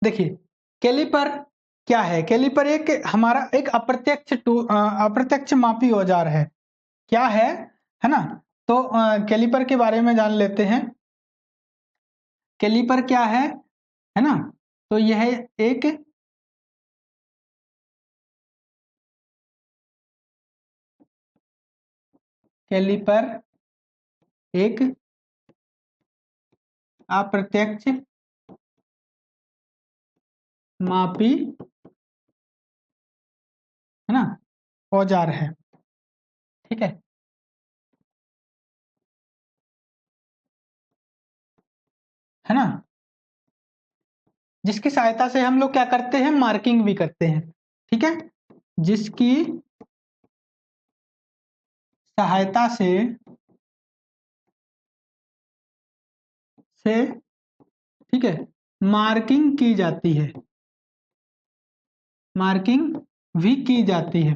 देखिए कैलिपर क्या है, कैलिपर एक हमारा एक अप्रत्यक्ष मापी औजार है। क्या है ना। तो कैलिपर के बारे में जान लेते हैं। कैलिपर क्या है ना। तो यह एक कैलिपर एक अप्रत्यक्ष मापी है ना औजार है। ठीक है ना। जिसकी सहायता से हम लोग क्या करते हैं, मार्किंग भी करते हैं। ठीक है, जिसकी सहायता से ठीक है मार्किंग की जाती है, मार्किंग भी की जाती है।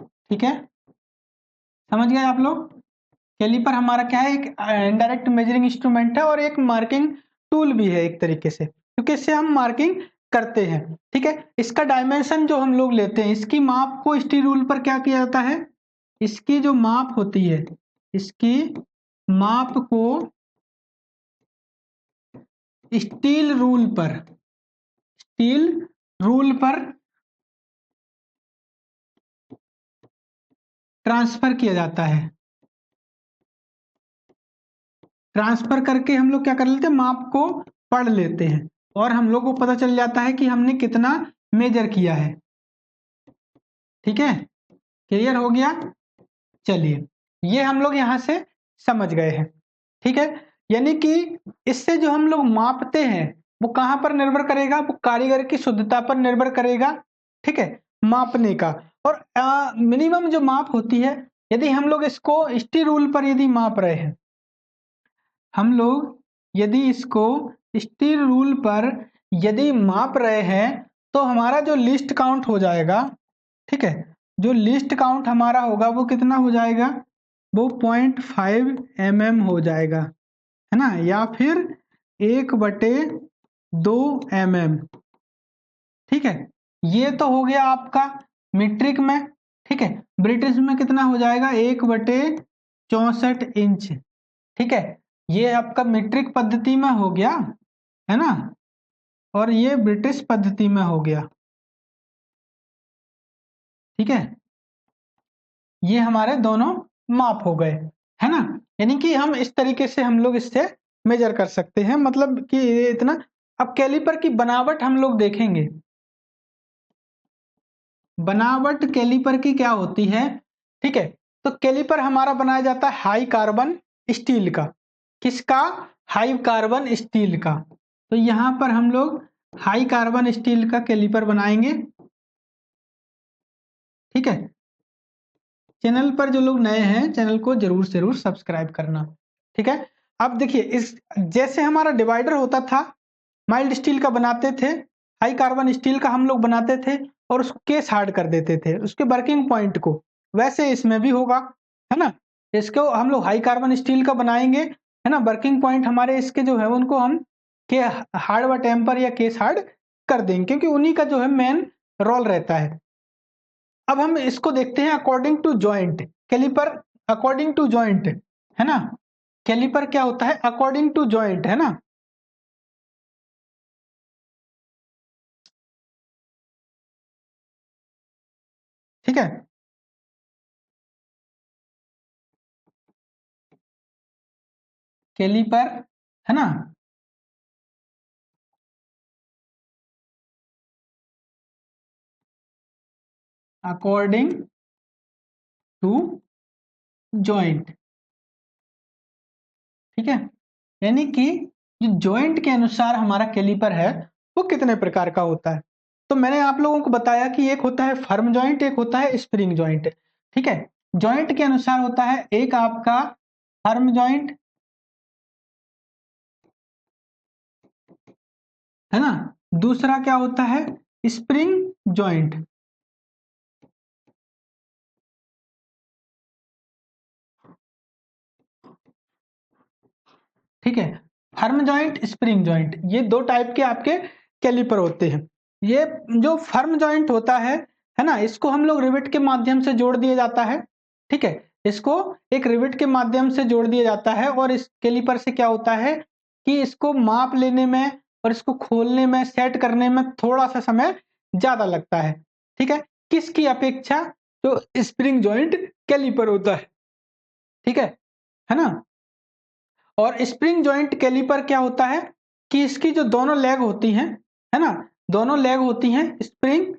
ठीक है, समझ गए आप लोग। कैलिपर हमारा क्या है, एक इनडायरेक्ट मेजरिंग इंस्ट्रूमेंट है और एक मार्किंग टूल भी है एक तरीके से, क्योंकि इससे हम मार्किंग करते हैं। ठीक है, इसका डायमेंशन जो हम लोग लेते हैं, इसकी माप को स्टील रूल पर क्या किया जाता है, इसकी जो माप होती है, इसकी माप को स्टील रूल पर, स्टील रूल पर ट्रांसफर किया जाता है। ट्रांसफर करके हम लोग क्या कर लेते हैं, माप को पढ़ लेते हैं और हम लोग को पता चल जाता है कि हमने कितना मेजर किया है। ठीक है, क्लियर हो गया। चलिए, ये हम लोग यहां से समझ गए हैं। ठीक है, यानी कि इससे जो हम लोग मापते हैं वो कहां पर निर्भर करेगा, वो कारीगर की शुद्धता पर निर्भर करेगा। ठीक है, मापने का। और मिनिमम जो माप होती है, यदि हम लोग इसको स्टी रूल पर यदि माप रहे हैं, हम लोग यदि इसको स्टील रूल पर यदि माप रहे हैं, तो हमारा जो लिस्ट काउंट हो जाएगा, ठीक है, जो लिस्ट काउंट हमारा होगा वो कितना हो जाएगा, वो 0.5 mm हो जाएगा, है ना, या फिर 1/2 mm। ठीक है, ये तो हो गया आपका मीट्रिक में। ठीक है, ब्रिटिश में कितना हो जाएगा, 1/64 इंच। ठीक है, ये आपका मीट्रिक पद्धति में हो गया, है ना, और ये ब्रिटिश पद्धति में हो गया। ठीक है, ये हमारे दोनों माप हो गए, है ना। यानी कि हम इस तरीके से हम लोग इससे मेजर कर सकते हैं, मतलब कि ये इतना। अब कैलिपर की बनावट हम लोग देखेंगे। बनावट कैलिपर की क्या होती है, ठीक है। तो कैलिपर हमारा बनाया जाता है हाई कार्बन स्टील का। किसका, हाई कार्बन स्टील का। तो यहां पर हम लोग हाई कार्बन स्टील का कैलिपर बनाएंगे। ठीक है, चैनल पर जो लोग नए हैं, चैनल को जरूर जरूर सब्सक्राइब करना। ठीक है, अब देखिए इस जैसे हमारा डिवाइडर होता था, माइल्ड स्टील का बनाते थे, हाई कार्बन स्टील का हम लोग बनाते थे और उसको केस हार्ड कर देते थे उसके वर्किंग पॉइंट को, वैसे इसमें भी होगा, है ना। इसको हम लोग हाई कार्बन स्टील का बनाएंगे, है ना, वर्किंग पॉइंट हमारे इसके जो है उनको हम के हार्ड व टेम्पर या केस हार्ड कर देंगे, क्योंकि उन्हीं का जो है मेन रोल रहता है। अब हम इसको देखते हैं according to joint caliper, according to joint, है ना। कैलिपर क्या होता है, अकॉर्डिंग टू जॉइंट, है ना। ठीक है, कैलिपर, है ना, अकॉर्डिंग टू जॉइंट। ठीक है, यानी कि जो जॉइंट के अनुसार हमारा कैलिपर है वो कितने प्रकार का होता है। तो मैंने आप लोगों को बताया कि एक होता है फर्म जॉइंट, एक होता है स्प्रिंग जॉइंट। ठीक है, जॉइंट के अनुसार होता है एक आपका फर्म जॉइंट, है ना, दूसरा क्या होता है, स्प्रिंग जॉइंट। ठीक है, फर्म जॉइंट, स्प्रिंग जॉइंट, ये दो टाइप के आपके कैलिपर होते हैं। ये जो फर्म जॉइंट होता है ना, इसको हम लोग रिवेट के माध्यम से जोड़ दिया जाता है। ठीक है, इसको एक रिवेट के माध्यम से जोड़ दिया जाता है और इस कैलिपर से क्या होता है कि इसको माप लेने में और इसको खोलने में, सेट करने में थोड़ा सा समय ज्यादा लगता है। ठीक है, किसकी अपेक्षा? जो स्प्रिंग जॉइंट कैलिपर होता है। ठीक है ना। और स्प्रिंग जॉइंट कैलिपर क्या होता है कि इसकी जो दोनों लेग होती हैं, है ना, दोनों लेग होती हैं स्प्रिंग,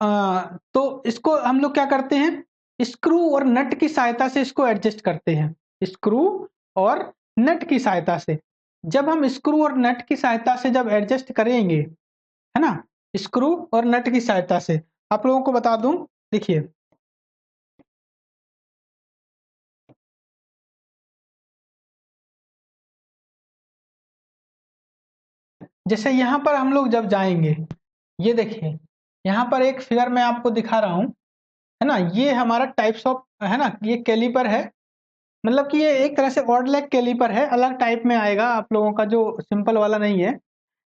तो इसको हम लोग क्या करते हैं, स्क्रू और नट की सहायता से इसको एडजस्ट करते हैं। स्क्रू और नट की सहायता से, जब हम स्क्रू और नट की सहायता से जब एडजस्ट करेंगे, है ना, स्क्रू और नट की सहायता से, आप लोगों को बता दूं, देखिए जैसे यहां पर हम लोग जब जाएंगे, ये देखिए यहाँ पर एक फिगर मैं आपको दिखा रहा हूं, है ना, ये हमारा टाइप्स ऑफ, है ना, ये कैलिपर है, मतलब कि ये एक तरह से ऑड लेग कैलिपर है, अलग टाइप में आएगा आप लोगों का, जो सिंपल वाला नहीं है।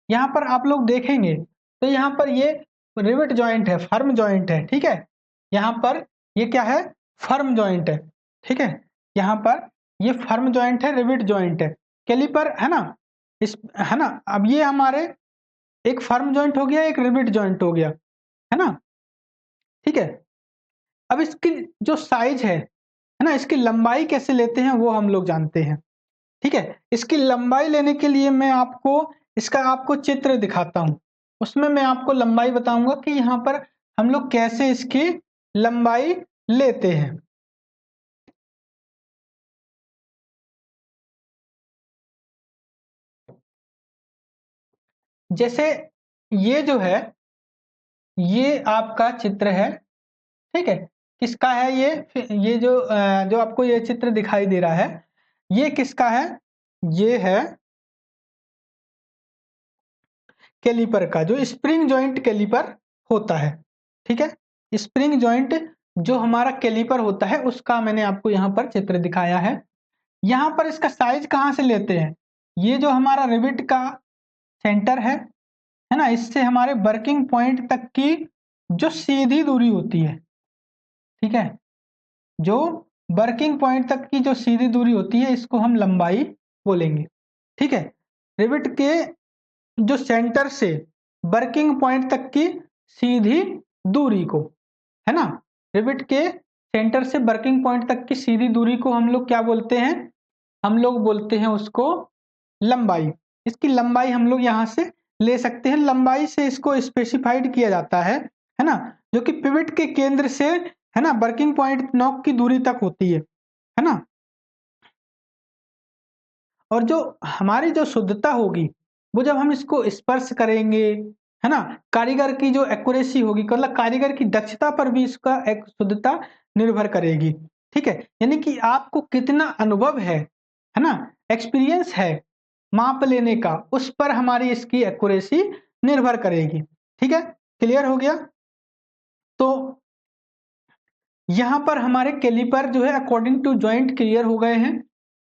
यहाँ पर आप लोग देखेंगे तो यहाँ पर ये रिवेट जॉइंट है, फर्म जॉइंट है। ठीक है, यहाँ पर ये क्या है, फर्म जॉइंट है। ठीक है, यहाँ पर ये फर्म जॉइंट है, रिवेट जॉइंट है, कैलिपर, है ना, इस, है ना। अब ये हमारे एक फर्म जॉइंट हो गया, एक रिवेट जॉइंट हो गया, है ना। ठीक है, अब इसकी जो साइज है ना, इसकी लंबाई कैसे लेते हैं वो हम लोग जानते हैं। ठीक है, इसकी लंबाई लेने के लिए मैं आपको इसका आपको चित्र दिखाता हूं, उसमें मैं आपको लंबाई बताऊंगा कि यहाँ पर हम लोग कैसे इसकी लंबाई लेते हैं। जैसे ये जो है, ये आपका चित्र है। ठीक है, किसका है ये जो आपको ये चित्र दिखाई दे रहा है, ये किसका है? ये है कैलिपर का, जो स्प्रिंग जॉइंट कैलिपर होता है। ठीक है, स्प्रिंग जॉइंट जो हमारा कैलिपर होता है उसका मैंने आपको यहाँ पर चित्र दिखाया है। यहाँ पर इसका साइज कहाँ से लेते हैं, ये जो हमारा रिविट का सेंटर है ना, इससे हमारे वर्किंग पॉइंट तक की जो सीधी दूरी होती है, ठीक है, जो वर्किंग पॉइंट तक की जो सीधी दूरी होती है, इसको हम लंबाई बोलेंगे। ठीक है, रिविट के जो सेंटर से वर्किंग पॉइंट तक की सीधी दूरी को, है ना, रिविट के सेंटर से वर्किंग पॉइंट तक की सीधी दूरी को हम लोग क्या बोलते हैं, हम लोग बोलते हैं उसको लंबाई। इसकी लंबाई हम लोग यहां से ले सकते हैं, लंबाई से इसको स्पेसिफाइड किया जाता है ना, जो कि पिवट के केंद्र से, है ना, वर्किंग पॉइंट नॉक की दूरी तक होती है ना। और जो हमारी जो शुद्धता होगी, वो जब हम इसको स्पर्श करेंगे, है ना, कारीगर की जो एक्यूरेसी होगी, मतलब कारीगर की दक्षता पर भी इसका एक शुद्धता निर्भर करेगी। ठीक है, यानी कि आपको कितना अनुभव है ना, एक्सपीरियंस है माप लेने का, उस पर हमारी इसकी एक्यूरेसी निर्भर करेगी। ठीक है, क्लियर हो गया। तो यहां पर हमारे कैलिपर जो है अकॉर्डिंग टू जॉइंट क्लियर हो गए हैं।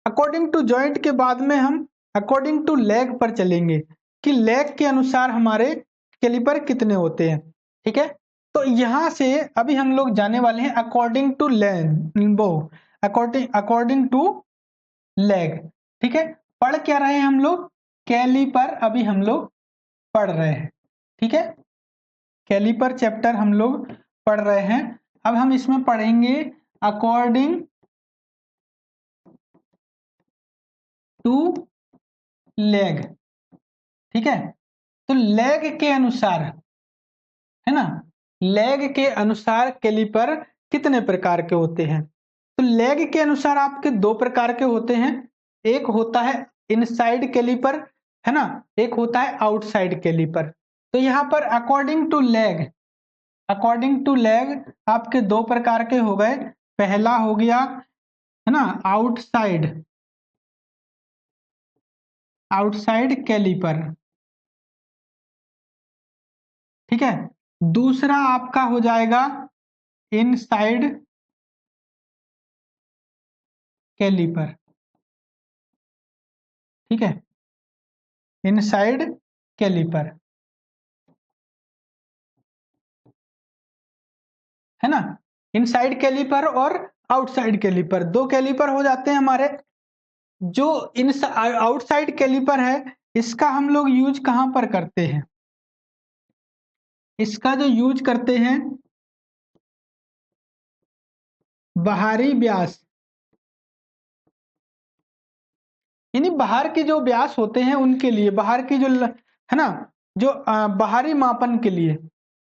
अकॉर्डिंग टू जॉइंट के बाद में हम अकॉर्डिंग टू लेग पर चलेंगे कि लेग के अनुसार हमारे कैलिपर कितने होते हैं। ठीक है, तो यहां से अभी हम लोग जाने वाले हैं according to leg, according according to leg. ठीक है, पढ़ क्या रहे हैं हम लोग, कैलिपर अभी हम लोग पढ़ रहे हैं। ठीक है, कैलिपर चैप्टर हम लोग पढ़ रहे हैं। अब हम इसमें पढ़ेंगे अकॉर्डिंग टू लेग। ठीक है, तो लेग के अनुसार, है ना, लेग के अनुसार कैलिपर कितने प्रकार के होते हैं? तो लेग के अनुसार आपके दो प्रकार के होते हैं, एक होता है इनसाइड कैलिपर, है ना, एक होता है आउटसाइड कैलिपर। तो यहां पर according to leg, according to leg आपके दो प्रकार के हो गए। पहला हो गया, है ना, आउटसाइड, आउटसाइड कैलिपर। ठीक है, दूसरा आपका हो जाएगा इनसाइड कैलिपर। ठीक है, इनसाइड कैलिपर, है ना। इनसाइड कैलिपर और आउटसाइड कैलिपर, दो कैलिपर हो जाते हैं हमारे। जो इन आउटसाइड कैलिपर है इसका हम लोग यूज कहां पर करते हैं, इसका जो यूज करते हैं बाहरी व्यास, यानी बाहर के जो व्यास होते हैं उनके लिए, बाहर की जो है ना, जो बाहरी मापन के लिए,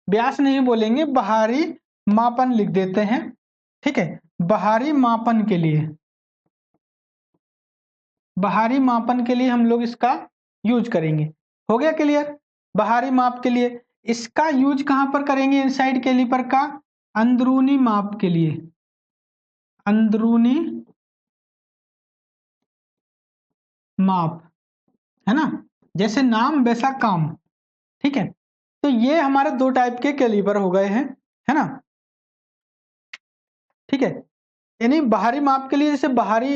व्यास नहीं बोलेंगे, बाहरी मापन लिख देते हैं, ठीक है। बाहरी मापन के लिए, बाहरी मापन के लिए हम लोग इसका यूज करेंगे। हो गया क्लियर। बाहरी माप के लिए इसका यूज कहां पर करेंगे, इनसाइड कैलिपर का अंदरूनी माप के लिए, अंदरूनी माप, है ना, जैसे नाम वैसा काम, ठीक है। तो ये हमारे दो टाइप के कैलिपर हो गए हैं, है ना, ठीक है। यानी बाहरी माप के लिए जैसे बाहरी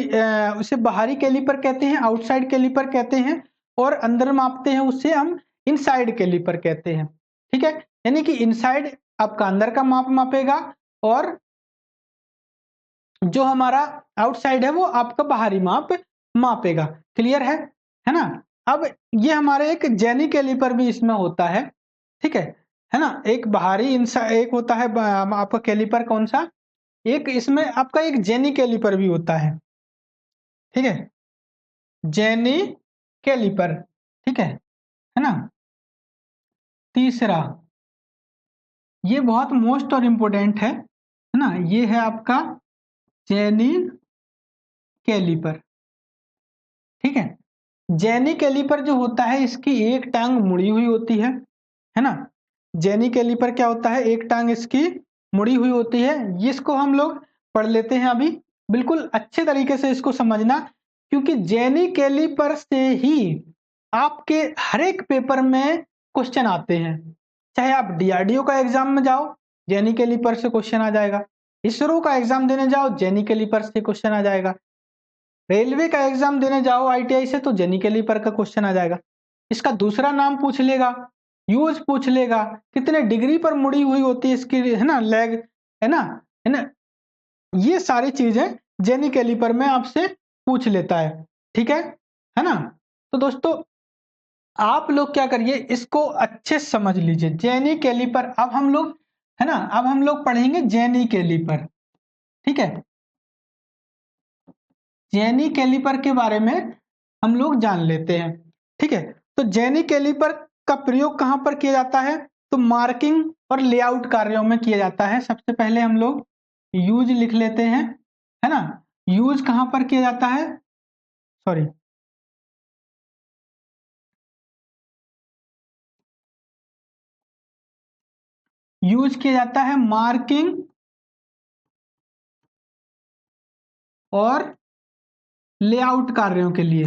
उसे बाहरी कैलिपर कहते हैं, आउटसाइड कैलिपर कहते हैं, और अंदर मापते हैं उससे हम इनसाइड कैलिपर कहते हैं, ठीक है। यानी कि इनसाइड आपका अंदर का माप मापेगा और जो हमारा आउटसाइड है वो आपका बाहरी माप मापेगा। क्लियर है ना। अब ये हमारे एक जेनी कैलिपर भी इसमें होता है, ठीक है ना। एक बाहरी एक होता है आपका कैलिपर कौन सा, एक इसमें आपका एक जेनी कैलिपर भी होता ठीक है, जेनी कैलिपर, ठीक है ना। तीसरा, ये बहुत मोस्ट और इंपोर्टेंट है ना, ये है आपका जेनी कैलिपर, ठीक है। जेनी कैलिपर जो होता है इसकी एक टांग मुड़ी हुई होती है ना। जेनी कैलिपर क्या होता है, एक टांग इसकी मुड़ी हुई होती है। इसको हम लोग पढ़ लेते हैं अभी, बिल्कुल अच्छे तरीके से इसको समझना, क्योंकि जेनी कैलिपर से ही आपके हर एक पेपर में क्वेश्चन आते हैं। चाहे आप डीआरडीओ का एग्जाम में जाओ, जेनी कैलिपर से क्वेश्चन आ जाएगा। इसरो का एग्जाम देने जाओ, जेनी कैलिपर से क्वेश्चन आ जाएगा। रेलवे का एग्जाम देने जाओ आईटीआई से तो जेनी कैलिपर का क्वेश्चन आ जाएगा। इसका दूसरा नाम पूछ लेगा, यूज पूछ लेगा, कितने डिग्री पर मुड़ी हुई होती है इसकी, है ना, लेग, है ना, ये सारी चीजें जेनी कैलिपर में आपसे पूछ लेता है ना। तो दोस्तों आप लोग क्या करिए, इसको अच्छे से समझ लीजिए, जेनी कैलिपर। अब हम लोग, है ना, अब हम लोग पढ़ेंगे जेनी कैलिपर, ठीक है। जेनी कैलिपर के बारे में हम लोग जान लेते हैं, ठीक है। तो जेनी कैलिपर का प्रयोग कहां पर किया जाता है, तो मार्किंग और लेआउट कार्यों में किया जाता है। सबसे पहले हम लोग यूज लिख लेते हैं, है ना। यूज कहां पर किया जाता है, सॉरी, यूज किया जाता है मार्किंग और लेआउट कार्यों के लिए,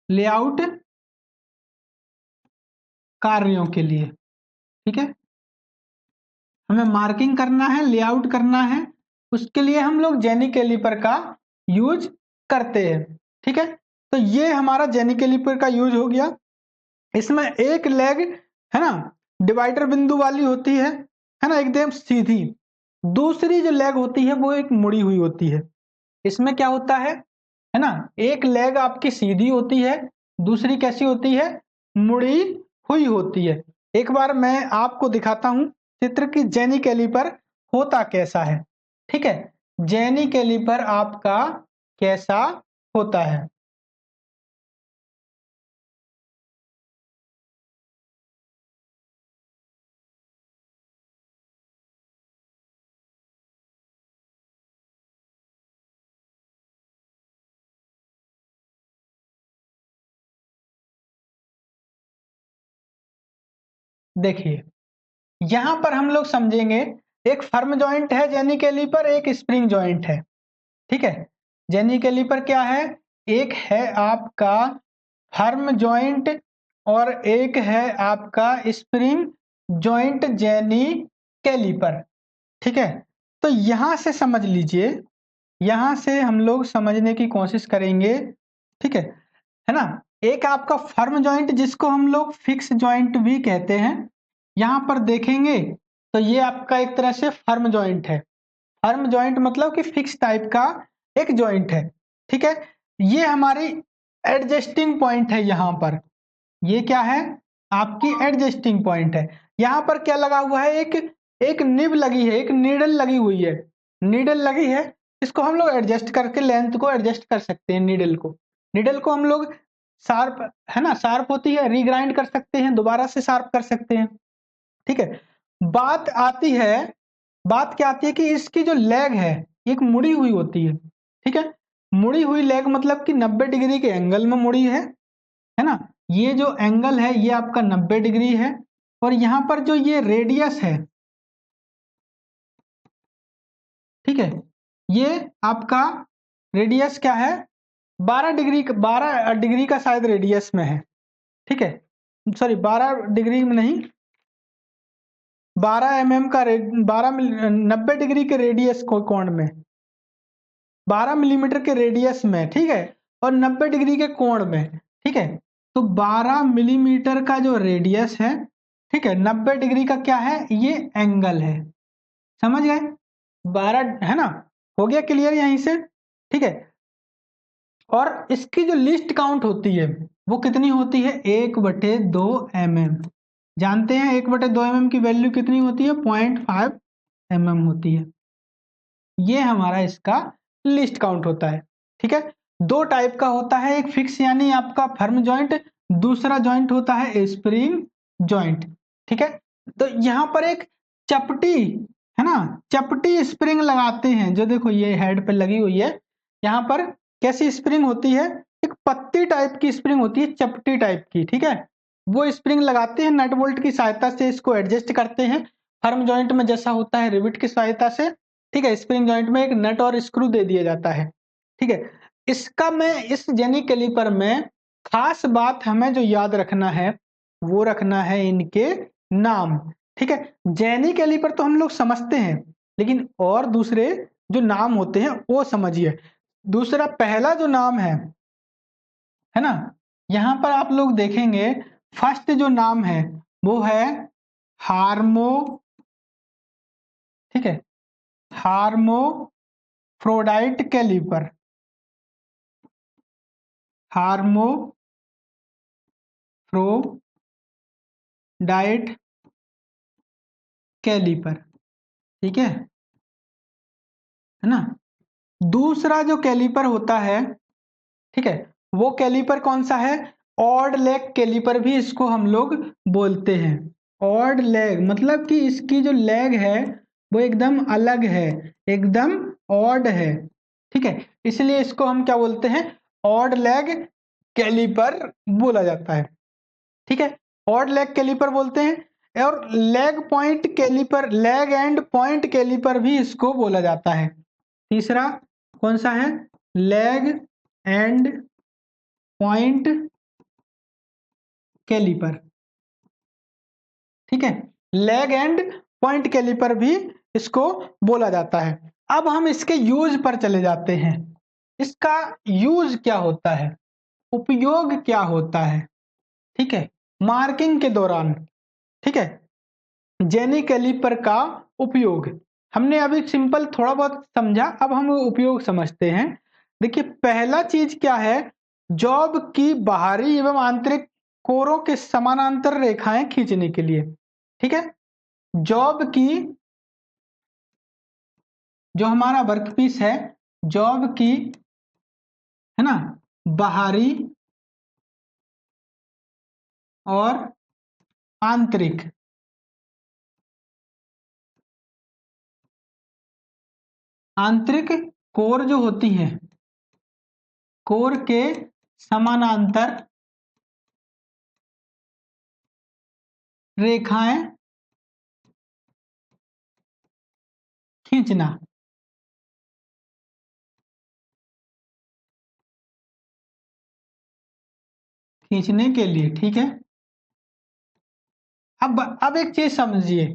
लेआउट कार्यों के लिए, ठीक है। हमें मार्किंग करना है, लेआउट करना है, उसके लिए हम लोग जेनी कैलिपर का यूज करते हैं, ठीक है। तो ये हमारा जेनी कैलिपर का यूज हो गया। इसमें एक लेग, है ना, डिवाइडर बिंदु वाली होती है ना, एकदम सीधी। दूसरी जो लेग होती है वो एक मुड़ी हुई होती है। इसमें क्या होता है ना, एक लेग आपकी सीधी होती है, दूसरी कैसी होती है, मुड़ी हुई होती है। एक बार मैं आपको दिखाता हूं चित्र की जेनी कैलिपर होता कैसा है, ठीक है। जेनी कैलिपर आपका कैसा होता है, देखिए यहां पर हम लोग समझेंगे, एक फर्म जॉइंट है जेनी कैलिपर, एक स्प्रिंग जॉइंट है, ठीक है। जेनी कैलिपर क्या है, एक है आपका फर्म जॉइंट और एक है आपका स्प्रिंग जॉइंट जेनी कैलिपर, ठीक है। तो यहां से समझ लीजिए, यहां से हम लोग समझने की कोशिश करेंगे ठीक है ना। एक आपका फर्म जॉइंट जिसको हम लोग फिक्स जॉइंट भी कहते हैं, यहां पर देखेंगे तो ये आपका एक तरह से फर्म जॉइंट है। फर्म जॉइंट मतलब कि फिक्स टाइप का एक जॉइंट है। ठीक है, ये हमारी एडजस्टिंग पॉइंट है। यहां पर ये क्या है, आपकी एडजस्टिंग पॉइंट है। यहां पर क्या लगा हुआ है, एक एक निब लगी है, एक नीडल लगी हुई है, नीडल लगी है। इसको हम लोग एडजस्ट करके लेंथ को एडजस्ट कर सकते हैं। नीडल को हम लोग शार्प, है ना, शार्प होती है, रीग्राइंड कर सकते हैं, दोबारा से शार्प कर सकते हैं। ठीक है, बात आती है, बात क्या आती है कि इसकी जो लेग है एक मुड़ी हुई होती है। ठीक है, मुड़ी हुई लेग मतलब कि 90 डिग्री के एंगल में मुड़ी है ना। ये जो एंगल है ये आपका 90 डिग्री है, और यहां पर जो ये रेडियस है, ठीक है, ये आपका रेडियस क्या है, 12 डिग्री का शायद रेडियस में है। ठीक है, सॉरी 12 डिग्री में नहीं, 12 mm का 90 डिग्री के रेडियस को कोण में, 12 मिलीमीटर के रेडियस में, ठीक है, और 90 डिग्री के कोण में। ठीक है, तो 12 मिलीमीटर का जो रेडियस है, ठीक है, 90 डिग्री का क्या है, ये एंगल है। समझ गए, 12 है ना, हो गया क्लियर यहीं से। ठीक है, और इसकी जो लिस्ट काउंट होती है वो कितनी होती है, 1/2 mm। जानते हैं 1/2 mm की वैल्यू कितनी होती है, 0.5 mm होती है। ये हमारा इसका लिस्ट काउंट होता है। ठीक है, दो टाइप का होता है, एक फिक्स यानी आपका फर्म जॉइंट, दूसरा जॉइंट होता है स्प्रिंग जॉइंट। ठीक है, तो यहां पर एक चपटी, है ना, चपटी स्प्रिंग लगाते हैं, जो देखो ये हेड पे लगी हुई है। यहां पर कैसी स्प्रिंग होती है, एक पत्ती टाइप की स्प्रिंग होती है, चपटी टाइप की। ठीक है, वो स्प्रिंग लगाते हैं, नट बोल्ट की सहायता से इसको एडजस्ट करते हैं, फर्म जॉइंट में जैसा होता है रिविट की सहायता से। ठीक है, स्प्रिंग जॉइंट में एक नट और स्क्रू दे दिया जाता है। ठीक है, इसका मैं इस जेनी कैलिपर में खास बात हमें जो याद रखना है वो रखना है इनके नाम। ठीक है, जेनी कैलिपर तो हम लोग समझते हैं, लेकिन और दूसरे जो नाम होते हैं वो समझिए। दूसरा पहला जो नाम है ना, यहां पर आप लोग देखेंगे फर्स्ट जो नाम है वो है हार्मो, ठीक है, हार्मोफ्रोडाइट कैलिपर, हार्मोफ्रोडाइट कैलिपर। ठीक है ना। दूसरा जो कैलिपर होता है, ठीक है, वो कैलिपर कौन सा है, ऑड लेग कैलिपर भी इसको हम लोग बोलते हैं। ऑड लेग मतलब कि इसकी जो लेग है वो एकदम अलग है, एकदम ऑड है। ठीक है, इसलिए इसको हम क्या बोलते हैं, ऑड लेग कैलिपर बोला जाता है। ठीक है, ऑड लेग कैलिपर बोलते हैं, और leg point caliper, leg and point caliper भी इसको बोला जाता है। तीसरा कौन सा है, लेग एंड पॉइंट कैलिपर। ठीक है, लेग एंड पॉइंट कैलिपर भी इसको बोला जाता है। अब हम इसके यूज पर चले जाते हैं, इसका यूज क्या होता है, उपयोग क्या होता है। ठीक है, मार्किंग के दौरान, ठीक है, जेनी कैलिपर का उपयोग हमने अभी सिंपल थोड़ा बहुत समझा, अब हम उपयोग समझते हैं। देखिए पहला चीज क्या है, जॉब की बाहरी एवं आंतरिक कोरों के समानांतर रेखाएं खींचने के लिए। ठीक है, जॉब की, जो हमारा वर्कपीस है, जॉब की, है ना, बाहरी और आंतरिक, आंतरिक कोर जो होती है, कोर के समानांतर रेखाएं खींचना, खींचने के लिए। ठीक है, अब एक चीज समझिए,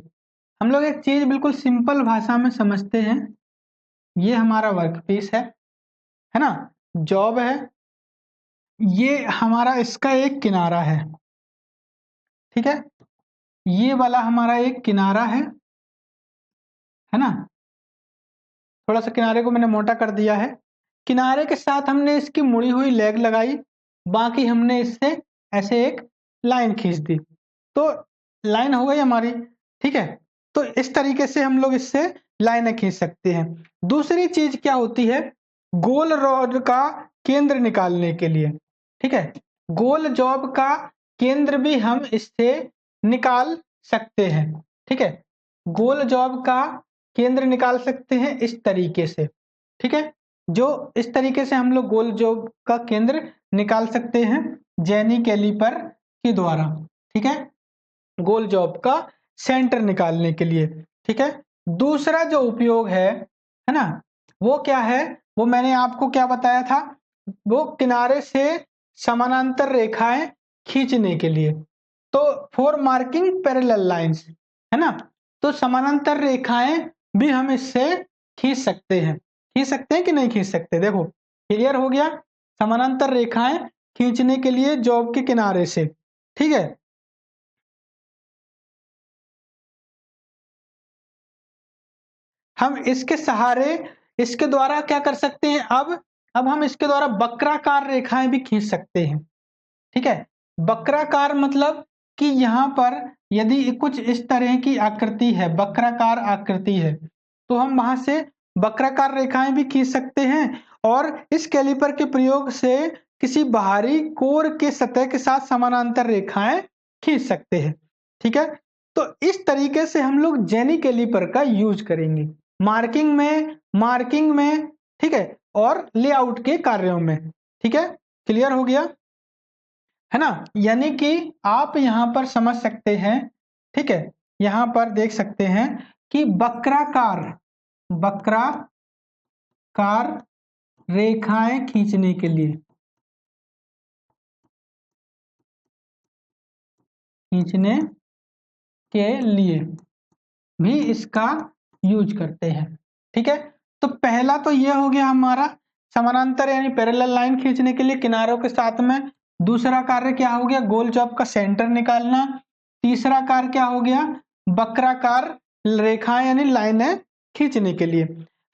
हम लोग एक चीज बिल्कुल सिंपल भाषा में समझते हैं। ये हमारा वर्कपीस है ना, जॉब है, ये हमारा इसका एक किनारा है, ठीक है, ये वाला हमारा एक किनारा है ना। थोड़ा सा किनारे को मैंने मोटा कर दिया है। किनारे के साथ हमने इसकी मुड़ी हुई लेग लगाई, बाकी हमने इससे ऐसे एक लाइन खींच दी, तो लाइन हो गई हमारी, ठीक है। तो इस तरीके से हम लोग इससे लाइनें खींच सकते हैं। दूसरी चीज क्या होती है, गोल रॉड का केंद्र निकालने के लिए, ठीक है, गोल जॉब का केंद्र भी हम इससे निकाल सकते हैं, ठीक है। गोल जॉब का केंद्र निकाल सकते हैं इस तरीके से, ठीक है। जो इस तरीके से हम लोग गोल जॉब का केंद्र निकाल सकते हैं जेनी कैलीपर के द्वारा, ठीक है, गोल जॉब का सेंटर निकालने के लिए, ठीक है। दूसरा जो उपयोग है ना, वो क्या है, वो मैंने आपको क्या बताया था, वो किनारे से समानांतर रेखाएं खींचने के लिए, तो फॉर मार्किंग पैरेलल लाइंस, है ना। तो समानांतर रेखाएं भी हम इससे खींच सकते हैं, खींच सकते हैं कि नहीं खींच सकते, देखो क्लियर हो गया। समानांतर रेखाएं खींचने के लिए जॉब के किनारे से, ठीक है। हम इसके सहारे, इसके द्वारा क्या कर सकते हैं, अब हम इसके द्वारा वक्राकार रेखाएं भी खींच सकते हैं, ठीक है। वक्राकार मतलब कि यहाँ पर यदि कुछ इस तरह की आकृति है, वक्राकार आकृति है, तो हम वहां से वक्राकार रेखाएं भी खींच सकते हैं, और इस कैलिपर के प्रयोग से किसी बाहरी कोर के सतह के साथ समानांतर रेखाएं खींच सकते हैं, ठीक है। तो इस तरीके से हम लोग जेनी कैलिपर का यूज करेंगे मार्किंग में, ठीक है, और लेआउट के कार्यों में, ठीक है। क्लियर हो गया है ना। यानी कि आप यहां पर समझ सकते हैं, ठीक है, यहां पर देख सकते हैं कि वक्राकार वक्राकार रेखाएं खींचने के लिए, खींचने के लिए भी इसका यूज करते हैं, ठीक है। तो पहला तो ये हो गया हमारा समानांतर यानी पैरेलल लाइन खींचने के लिए किनारों के साथ में। दूसरा कार्य क्या हो गया, गोल जॉब का सेंटर निकालना। तीसरा कार्य क्या हो गया, वक्राकार रेखाएं यानी लाइनें खींचने के लिए।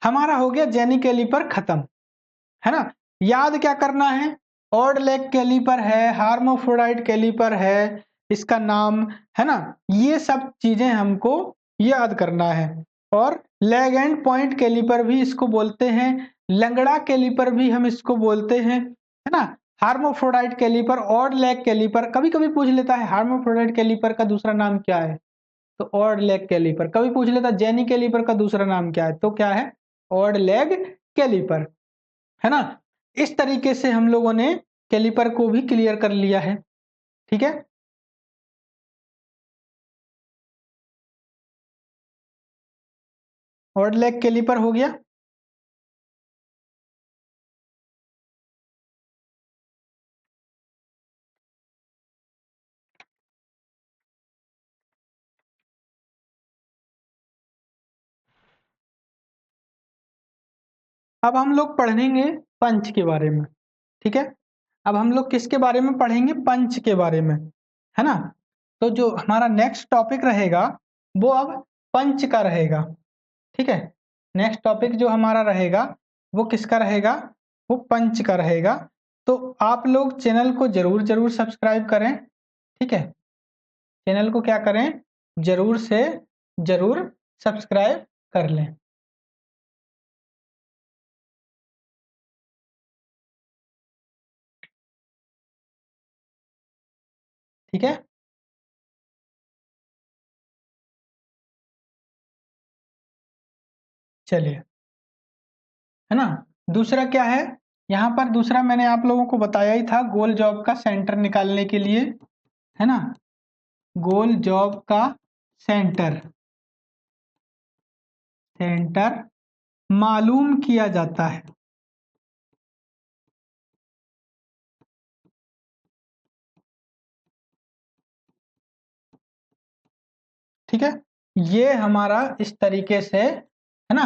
हमारा हो गया जेनी कैलिपर खत्म, है ना। याद क्या करना है, ऑड लेग कैलिपर है, हार्मोफ्रोडाइट कैलिपर है इसका नाम, है ना। ये सब चीजें हमको याद करना है। और लेग एंड पॉइंट कैलिपर भी इसको बोलते हैं, लंगड़ा कैलिपर भी हम इसको बोलते हैं, है ना। हार्मोफ्रोडाइट कैलिपर, ऑड लेग कैलिपर, कभी कभी पूछ लेता है हार्मोफ्रोडाइट कैलिपर का दूसरा नाम क्या है, तो ऑड लेग कैलिपर। कभी पूछ लेता है जेनी कैलिपर का दूसरा नाम क्या है, तो क्या है, ऑड लेग कैलिपर, है ना। इस तरीके से हम लोगों ने कैलिपर को भी क्लियर कर लिया है, ठीक है। ऑड लेग कैलिपर हो गया। अब हम लोग पढ़ेंगे पंच के बारे में, ठीक है। अब हम लोग किसके बारे में पढ़ेंगे, पंच के बारे में, है ना। तो जो हमारा नेक्स्ट टॉपिक रहेगा वो अब पंच का रहेगा, ठीक है। नेक्स्ट टॉपिक जो हमारा रहेगा वो किसका रहेगा, वो पंच का रहेगा। तो आप लोग चैनल को जरूर जरूर सब्सक्राइब करें, ठीक है। चैनल को क्या करें, जरूर से जरूर सब्सक्राइब कर लें, ठीक है। चलिए, है ना। दूसरा क्या है, यहाँ पर दूसरा मैंने आप लोगों को बताया ही था, गोल जॉब का सेंटर निकालने के लिए, है ना, गोल जॉब का सेंटर सेंटर मालूम किया जाता है, ठीक है। ये हमारा इस तरीके से, है ना,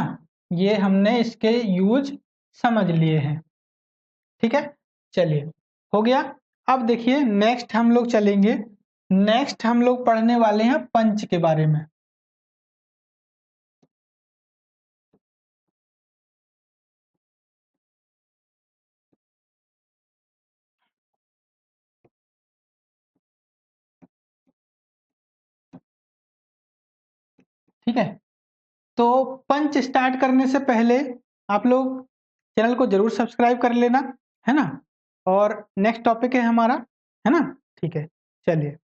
ये हमने इसके यूज समझ लिए हैं, ठीक है। चलिए, हो गया। अब देखिए नेक्स्ट हम लोग चलेंगे, नेक्स्ट हम लोग पढ़ने वाले हैं पंच के बारे में। ठीक है, तो पंच स्टार्ट करने से पहले आप लोग चैनल को जरूर सब्सक्राइब कर लेना, है ना। और नेक्स्ट टॉपिक है हमारा, है ना। ठीक है, चलिए।